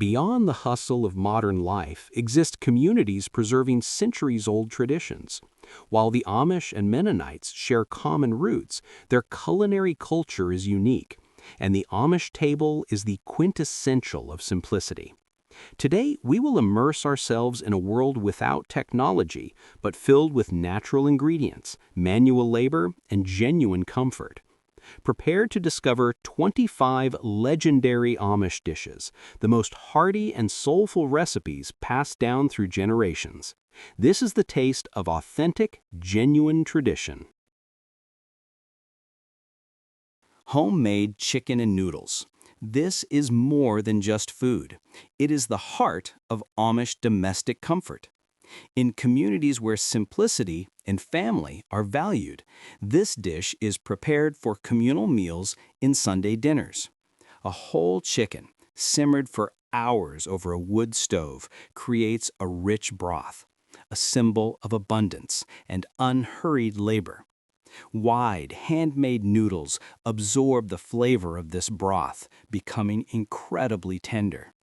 Beyond the hustle of modern life exist communities preserving centuries-old traditions. While the Amish and Mennonites share common roots, their culinary culture is unique, and the Amish table is the quintessential of simplicity. Today, we will immerse ourselves in a world without technology, but filled with natural ingredients, manual labor, and genuine comfort. Prepare to discover 25 legendary Amish dishes, the most hearty and soulful recipes passed down through generations. This is the taste of authentic, genuine tradition. Homemade chicken and noodles. This is more than just food. It is the heart of Amish domestic comfort. In communities where simplicity and family are valued, this dish is prepared for communal meals in Sunday dinners. A whole chicken, simmered for hours over a wood stove, creates a rich broth, a symbol of abundance and unhurried labor. Wide, handmade noodles absorb the flavor of this broth, becoming incredibly tender.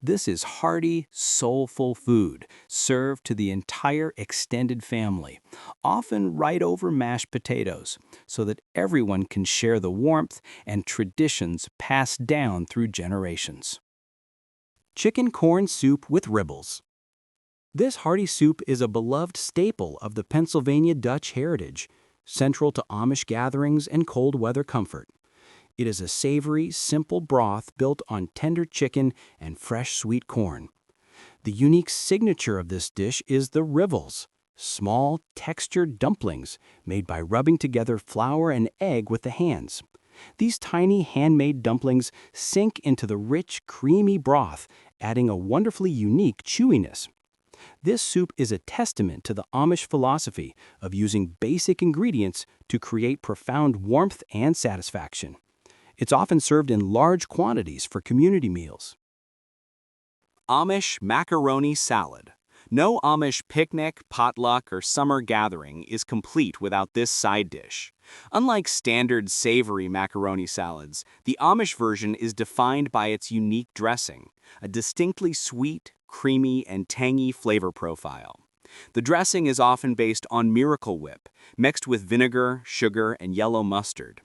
This is hearty, soulful food served to the entire extended family, often right over mashed potatoes, so that everyone can share the warmth and traditions passed down through generations. Chicken corn soup with ribbles. This hearty soup is a beloved staple of the Pennsylvania Dutch heritage, central to Amish gatherings and cold weather comfort. It is a savory, simple broth built on tender chicken and fresh sweet corn. The unique signature of this dish is the rivels, small, textured dumplings made by rubbing together flour and egg with the hands. These tiny handmade dumplings sink into the rich, creamy broth, adding a wonderfully unique chewiness. This soup is a testament to the Amish philosophy of using basic ingredients to create profound warmth and satisfaction. It's often served in large quantities for community meals. Amish macaroni salad. No Amish picnic, potluck, or summer gathering is complete without this side dish. Unlike standard savory macaroni salads, the Amish version is defined by its unique dressing, a distinctly sweet, creamy, and tangy flavor profile. The dressing is often based on Miracle Whip, mixed with vinegar, sugar, and yellow mustard.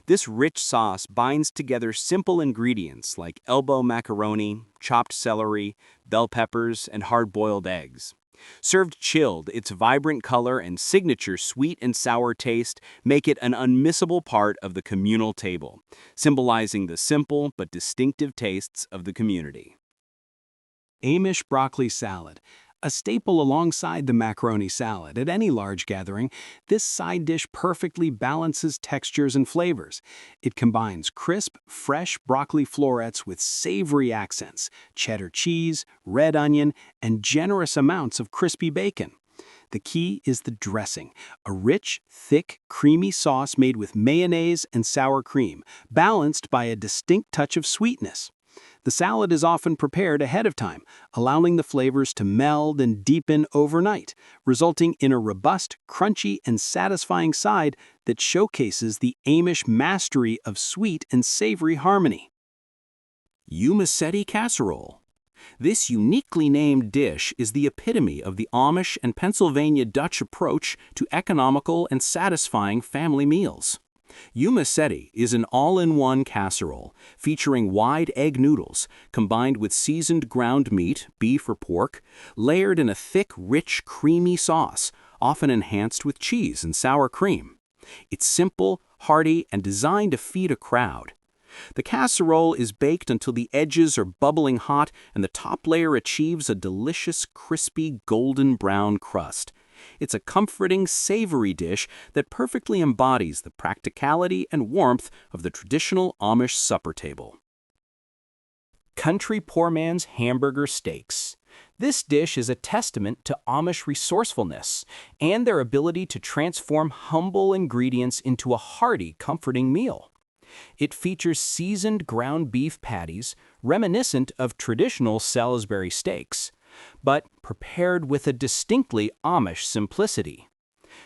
This rich sauce binds together simple ingredients like elbow macaroni, chopped celery, bell peppers, and hard-boiled eggs. Served chilled, its vibrant color and signature sweet and sour taste make it an unmissable part of the communal table, symbolizing the simple but distinctive tastes of the community. Amish broccoli salad. A staple alongside the macaroni salad at any large gathering, this side dish perfectly balances textures and flavors. It combines crisp, fresh broccoli florets with savory accents, cheddar cheese, red onion, and generous amounts of crispy bacon. The key is the dressing, a rich, thick, creamy sauce made with mayonnaise and sour cream, balanced by a distinct touch of sweetness. The salad is often prepared ahead of time, allowing the flavors to meld and deepen overnight, resulting in a robust, crunchy, and satisfying side that showcases the Amish mastery of sweet and savory harmony. Umacetti casserole. This uniquely named dish is the epitome of the Amish and Pennsylvania Dutch approach to economical and satisfying family meals. Umacetti is an all-in-one casserole featuring wide egg noodles combined with seasoned ground meat, beef or pork, layered in a thick, rich, creamy sauce, often enhanced with cheese and sour cream. It's simple, hearty, and designed to feed a crowd. The casserole is baked until the edges are bubbling hot and the top layer achieves a delicious, crispy, golden brown crust. It's a comforting, savory dish that perfectly embodies the practicality and warmth of the traditional Amish supper table. Country Poor Man's Hamburger Steaks. This dish is a testament to Amish resourcefulness and their ability to transform humble ingredients into a hearty, comforting meal. It features seasoned ground beef patties, reminiscent of traditional Salisbury steaks, but prepared with a distinctly Amish simplicity.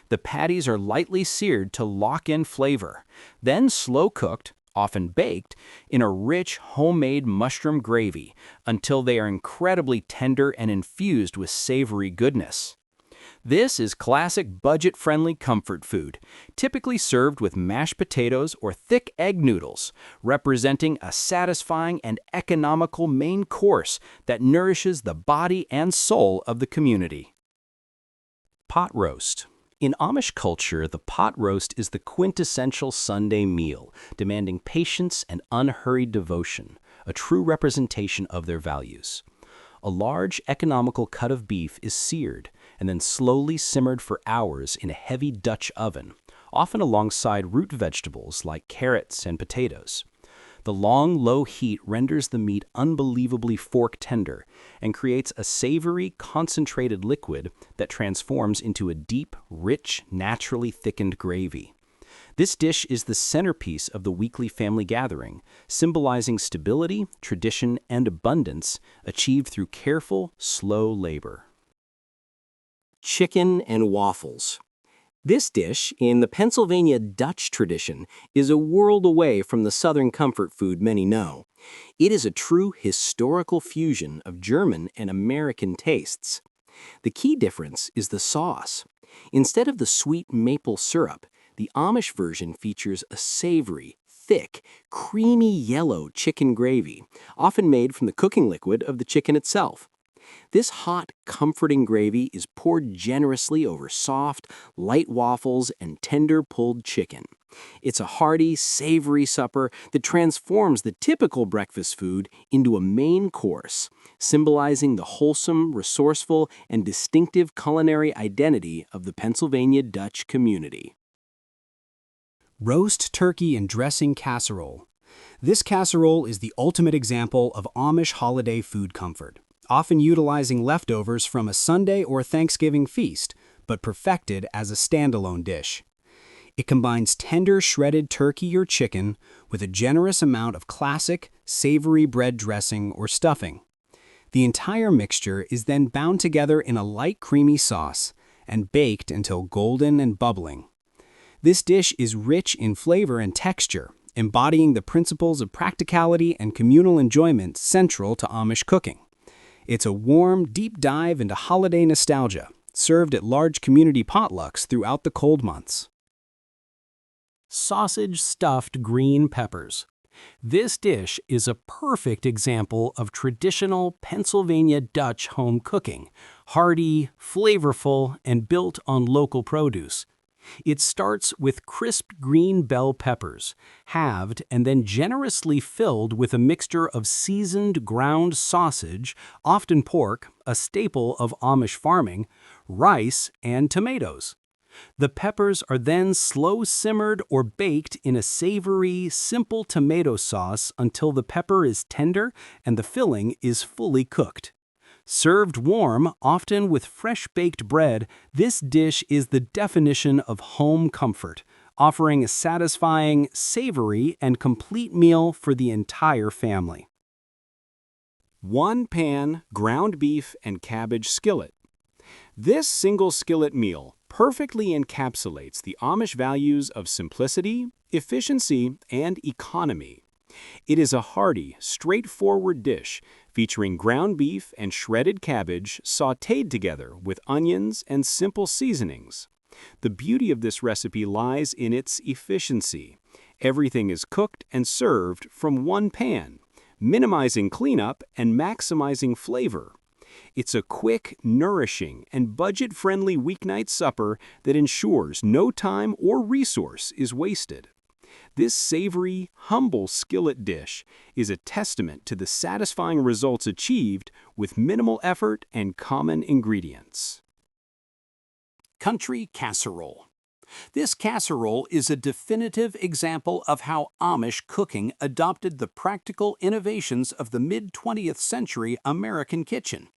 The patties are lightly seared to lock in flavor, then slow-cooked, often baked, in a rich homemade mushroom gravy until they are incredibly tender and infused with savory goodness. This is classic budget-friendly comfort food, typically served with mashed potatoes or thick egg noodles, representing a satisfying and economical main course that nourishes the body and soul of the community. Pot roast. In Amish culture, the pot roast is the quintessential Sunday meal, demanding patience and unhurried devotion, a true representation of their values. A large, economical cut of beef is seared and then slowly simmered for hours in a heavy Dutch oven, often alongside root vegetables like carrots and potatoes. The long, low heat renders the meat unbelievably fork tender and creates a savory, concentrated liquid that transforms into a deep, rich, naturally thickened gravy. This dish is the centerpiece of the weekly family gathering, symbolizing stability, tradition, and abundance achieved through careful, slow labor. Chicken and waffles. This dish, in the Pennsylvania Dutch tradition, is a world away from the Southern comfort food many know. It is a true historical fusion of German and American tastes. The key difference is the sauce. Instead of the sweet maple syrup, the Amish version features a savory, thick, creamy yellow chicken gravy, often made from the cooking liquid of the chicken itself. This hot, comforting gravy is poured generously over soft, light waffles and tender pulled chicken. It's a hearty, savory supper that transforms the typical breakfast food into a main course, symbolizing the wholesome, resourceful, and distinctive culinary identity of the Pennsylvania Dutch community. Roast turkey and dressing casserole. This casserole is the ultimate example of Amish holiday food comfort, often utilizing leftovers from a Sunday or Thanksgiving feast, but perfected as a standalone dish. It combines tender shredded turkey or chicken with a generous amount of classic, savory bread dressing or stuffing. The entire mixture is then bound together in a light creamy sauce and baked until golden and bubbling. This dish is rich in flavor and texture, embodying the principles of practicality and communal enjoyment central to Amish cooking. It's a warm, deep dive into holiday nostalgia, served at large community potlucks throughout the cold months. Sausage stuffed green peppers. This dish is a perfect example of traditional Pennsylvania Dutch home cooking, hearty, flavorful, and built on local produce. It starts with crisp green bell peppers, halved and then generously filled with a mixture of seasoned ground sausage, often pork, a staple of Amish farming, rice, and tomatoes. The peppers are then slow simmered or baked in a savory, simple tomato sauce until the pepper is tender and the filling is fully cooked. Served warm, often with fresh-baked bread, this dish is the definition of home comfort, offering a satisfying, savory, and complete meal for the entire family. One-pan ground beef and cabbage skillet. This single skillet meal perfectly encapsulates the Amish values of simplicity, efficiency, and economy. It is a hearty, straightforward dish featuring ground beef and shredded cabbage sautéed together with onions and simple seasonings. The beauty of this recipe lies in its efficiency. Everything is cooked and served from one pan, minimizing cleanup and maximizing flavor. It's a quick, nourishing, and budget-friendly weeknight supper that ensures no time or resource is wasted. This savory, humble skillet dish is a testament to the satisfying results achieved with minimal effort and common ingredients. Country casserole. This casserole is a definitive example of how Amish cooking adopted the practical innovations of the mid-20th century American kitchen.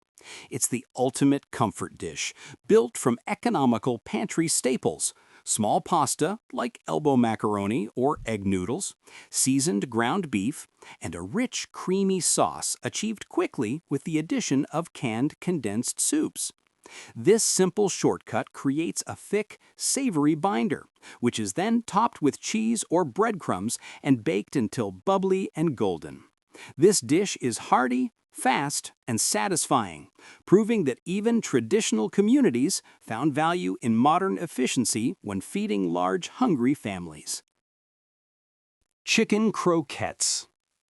It's the ultimate comfort dish, built from economical pantry staples: small pasta like elbow macaroni or egg noodles, seasoned ground beef, and a rich, creamy sauce achieved quickly with the addition of canned condensed soups. This simple shortcut creates a thick, savory binder, which is then topped with cheese or breadcrumbs and baked until bubbly and golden. This dish is hearty, fast, and satisfying, proving that even traditional communities found value in modern efficiency when feeding large, hungry families. Chicken croquettes.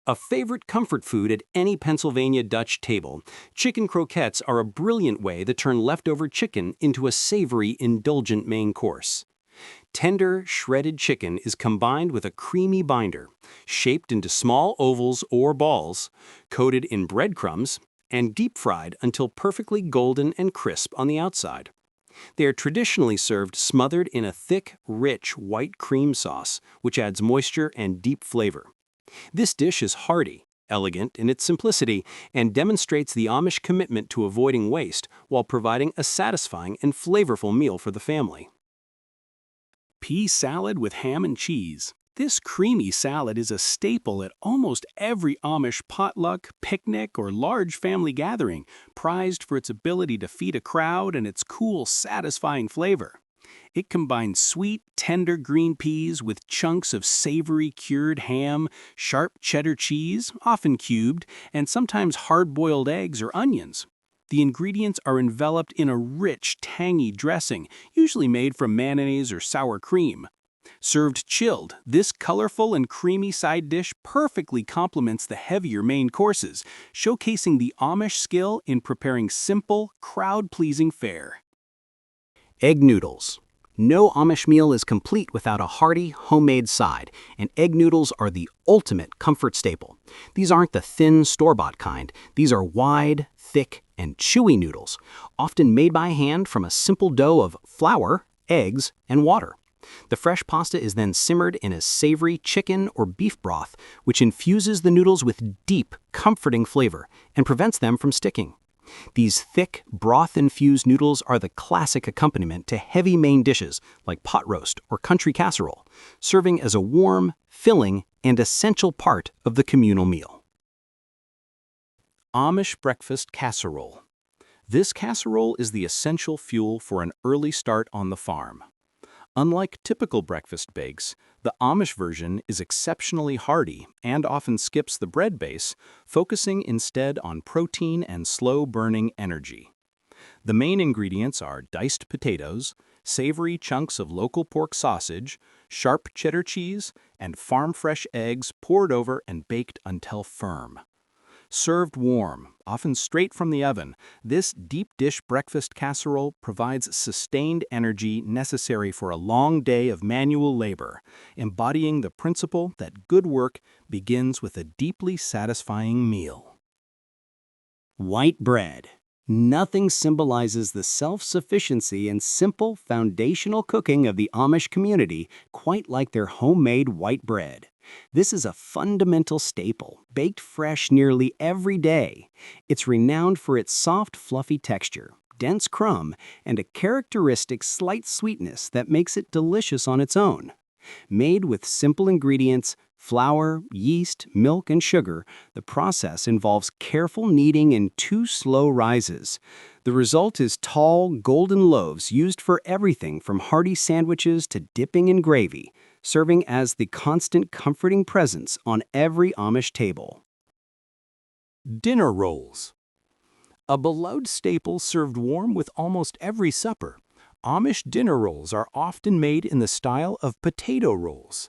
A favorite comfort food at any Pennsylvania Dutch table, chicken croquettes are a brilliant way to turn leftover chicken into a savory, indulgent main course. Tender, shredded chicken is combined with a creamy binder, shaped into small ovals or balls, coated in breadcrumbs, and deep-fried until perfectly golden and crisp on the outside. They are traditionally served smothered in a thick, rich white cream sauce, which adds moisture and deep flavor. This dish is hearty, elegant in its simplicity, and demonstrates the Amish commitment to avoiding waste while providing a satisfying and flavorful meal for the family. Pea salad with ham and cheese. This creamy salad is a staple at almost every Amish potluck, picnic, or large family gathering, prized for its ability to feed a crowd and its cool, satisfying flavor. It combines sweet, tender green peas with chunks of savory cured ham, sharp cheddar cheese, often cubed, and sometimes hard-boiled eggs or onions. The ingredients are enveloped in a rich, tangy dressing, usually made from mayonnaise or sour cream. Served chilled, this colorful and creamy side dish perfectly complements the heavier main courses, showcasing the Amish skill in preparing simple, crowd-pleasing fare. Egg noodles. No Amish meal is complete without a hearty, homemade side, and egg noodles are the ultimate comfort staple. These aren't the thin, store-bought kind. These are wide, thick, and chewy noodles, often made by hand from a simple dough of flour, eggs, and water. The fresh pasta is then simmered in a savory chicken or beef broth, which infuses the noodles with deep, comforting flavor and prevents them from sticking. These thick, broth-infused noodles are the classic accompaniment to heavy main dishes like pot roast or country casserole, serving as a warm, filling, and essential part of the communal meal. Amish breakfast casserole. This casserole is the essential fuel for an early start on the farm. Unlike typical breakfast bakes, the Amish version is exceptionally hearty and often skips the bread base, focusing instead on protein and slow-burning energy. The main ingredients are diced potatoes, savory chunks of local pork sausage, sharp cheddar cheese, and farm-fresh eggs poured over and baked until firm. Served warm, often straight from the oven, this deep dish breakfast casserole provides sustained energy necessary for a long day of manual labor, embodying the principle that good work begins with a deeply satisfying meal. White bread. Nothing symbolizes the self-sufficiency and simple foundational cooking of the Amish community quite like their homemade white bread. This is a fundamental staple, baked fresh nearly every day. It's renowned for its soft, fluffy texture, dense crumb, and a characteristic slight sweetness that makes it delicious on its own. Made with simple ingredients, flour, yeast, milk, and sugar, the process involves careful kneading in 2 slow rises. The result is tall, golden loaves used for everything from hearty sandwiches to dipping in gravy, serving as the constant comforting presence on every Amish table. Dinner rolls. A beloved staple served warm with almost every supper, Amish dinner rolls are often made in the style of potato rolls.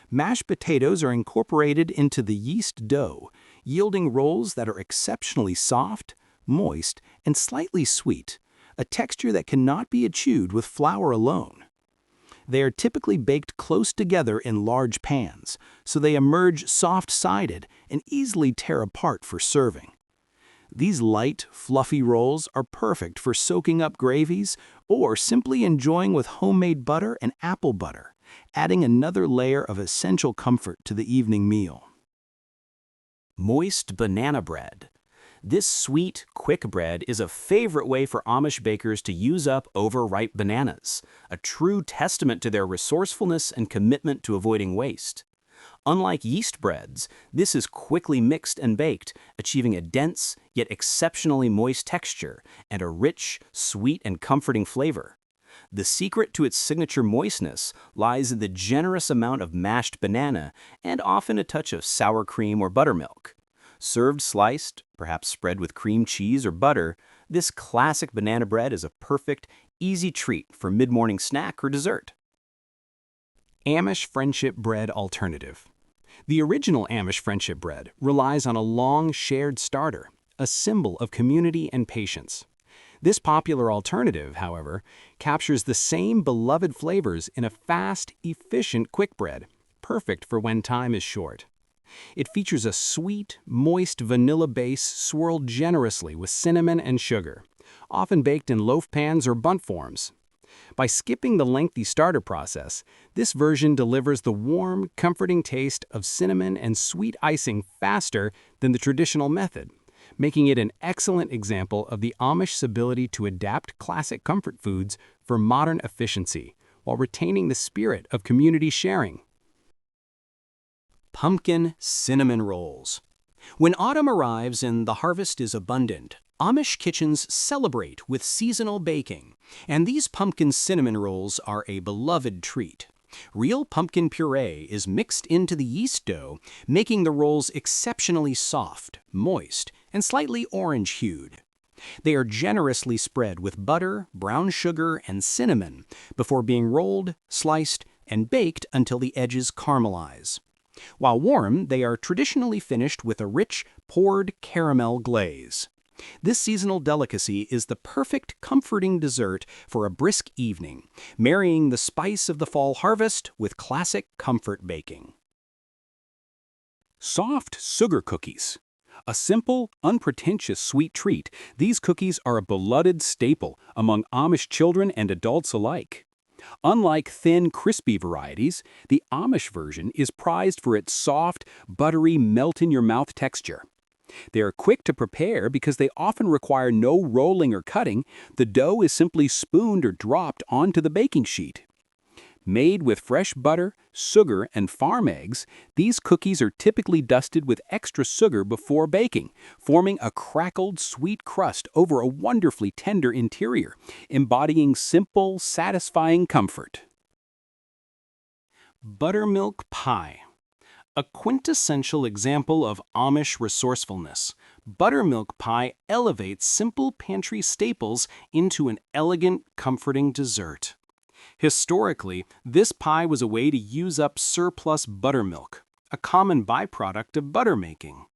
Mashed potatoes are incorporated into the yeast dough, yielding rolls that are exceptionally soft, moist, and slightly sweet, a texture that cannot be achieved with flour alone. They are typically baked close together in large pans, so they emerge soft-sided and easily tear apart for serving. These light, fluffy rolls are perfect for soaking up gravies or simply enjoying with homemade butter and apple butter, adding another layer of essential comfort to the evening meal. Moist banana bread. This sweet, quick bread is a favorite way for Amish bakers to use up overripe bananas, a true testament to their resourcefulness and commitment to avoiding waste. Unlike yeast breads, this is quickly mixed and baked, achieving a dense yet exceptionally moist texture and a rich, sweet, and comforting flavor. The secret to its signature moistness lies in the generous amount of mashed banana and often a touch of sour cream or buttermilk. Served sliced, perhaps spread with cream cheese or butter, this classic banana bread is a perfect, easy treat for mid-morning snack or dessert. Amish Friendship Bread Alternative. The original Amish Friendship Bread relies on a long shared starter, a symbol of community and patience. This popular alternative, however, captures the same beloved flavors in a fast, efficient quick bread, perfect for when time is short. It features a sweet, moist vanilla base swirled generously with cinnamon and sugar, often baked in loaf pans or bundt forms. By skipping the lengthy starter process, this version delivers the warm, comforting taste of cinnamon and sweet icing faster than the traditional method, making it an excellent example of the Amish's ability to adapt classic comfort foods for modern efficiency while retaining the spirit of community sharing. Pumpkin Cinnamon Rolls. When autumn arrives and the harvest is abundant, Amish kitchens celebrate with seasonal baking, and these pumpkin cinnamon rolls are a beloved treat. Real pumpkin puree is mixed into the yeast dough, making the rolls exceptionally soft, moist, and slightly orange-hued. They are generously spread with butter, brown sugar, and cinnamon before being rolled, sliced, and baked until the edges caramelize. While warm, they are traditionally finished with a rich, poured caramel glaze. This seasonal delicacy is the perfect comforting dessert for a brisk evening, marrying the spice of the fall harvest with classic comfort baking. Soft Sugar Cookies. A simple, unpretentious sweet treat, these cookies are a beloved staple among Amish children and adults alike. Unlike thin, crispy varieties, the Amish version is prized for its soft, buttery, melt-in-your-mouth texture. They are quick to prepare because they often require no rolling or cutting. The dough is simply spooned or dropped onto the baking sheet. Made with fresh butter, sugar, and farm eggs, these cookies are typically dusted with extra sugar before baking, forming a crackled, sweet crust over a wonderfully tender interior, embodying simple, satisfying comfort. Buttermilk Pie. A quintessential example of Amish resourcefulness, buttermilk pie elevates simple pantry staples into an elegant, comforting dessert. Historically, this pie was a way to use up surplus buttermilk, a common byproduct of butter making.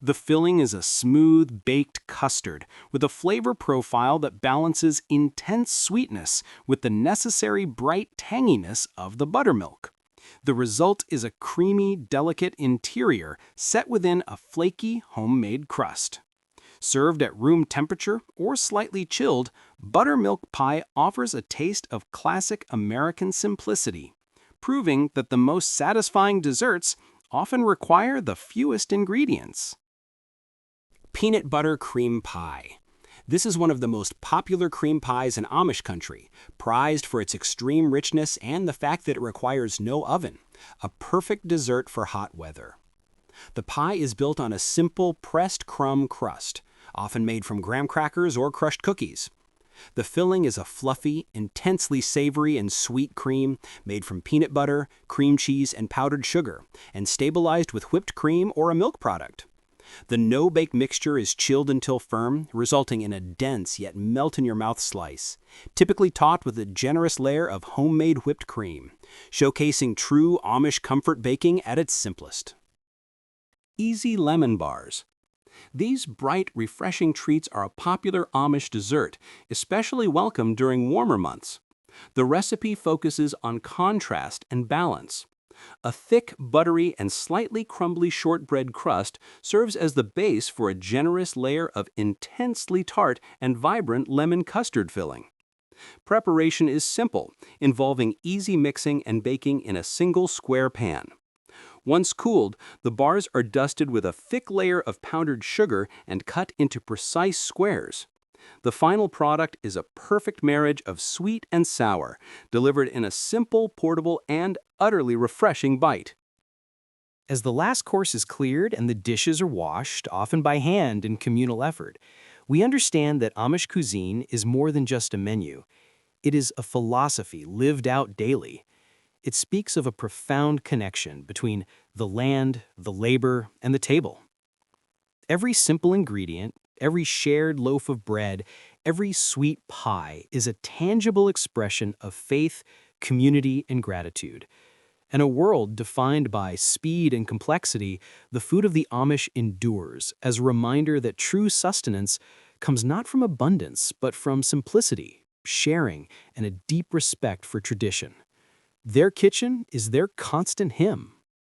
The filling is a smooth, baked custard with a flavor profile that balances intense sweetness with the necessary bright tanginess of the buttermilk. The result is a creamy, delicate interior set within a flaky, homemade crust. Served at room temperature or slightly chilled, buttermilk pie offers a taste of classic American simplicity, proving that the most satisfying desserts often require the fewest ingredients. Peanut Butter Cream Pie. This is one of the most popular cream pies in Amish country, prized for its extreme richness and the fact that it requires no oven, a perfect dessert for hot weather. The pie is built on a simple pressed crumb crust, often made from graham crackers or crushed cookies. The filling is a fluffy, intensely savory and sweet cream made from peanut butter, cream cheese, and powdered sugar, and stabilized with whipped cream or a milk product. The no-bake mixture is chilled until firm, resulting in a dense yet melt-in-your-mouth slice, typically topped with a generous layer of homemade whipped cream, showcasing true Amish comfort baking at its simplest. Easy Lemon Bars. These bright, refreshing treats are a popular Amish dessert, especially welcome during warmer months. The recipe focuses on contrast and balance. A thick, buttery, and slightly crumbly shortbread crust serves as the base for a generous layer of intensely tart and vibrant lemon custard filling. Preparation is simple, involving easy mixing and baking in a single square pan. Once cooled, the bars are dusted with a thick layer of powdered sugar and cut into precise squares. The final product is a perfect marriage of sweet and sour, delivered in a simple, portable, and utterly refreshing bite. As the last course is cleared and the dishes are washed, often by hand in communal effort, we understand that Amish cuisine is more than just a menu. It is a philosophy lived out daily. It speaks of a profound connection between the land, the labor, and the table. Every simple ingredient, every shared loaf of bread, every sweet pie is a tangible expression of faith, community, and gratitude. In a world defined by speed and complexity, the food of the Amish endures as a reminder that true sustenance comes not from abundance, but from simplicity, sharing, and a deep respect for tradition. Their kitchen is their constant hymn.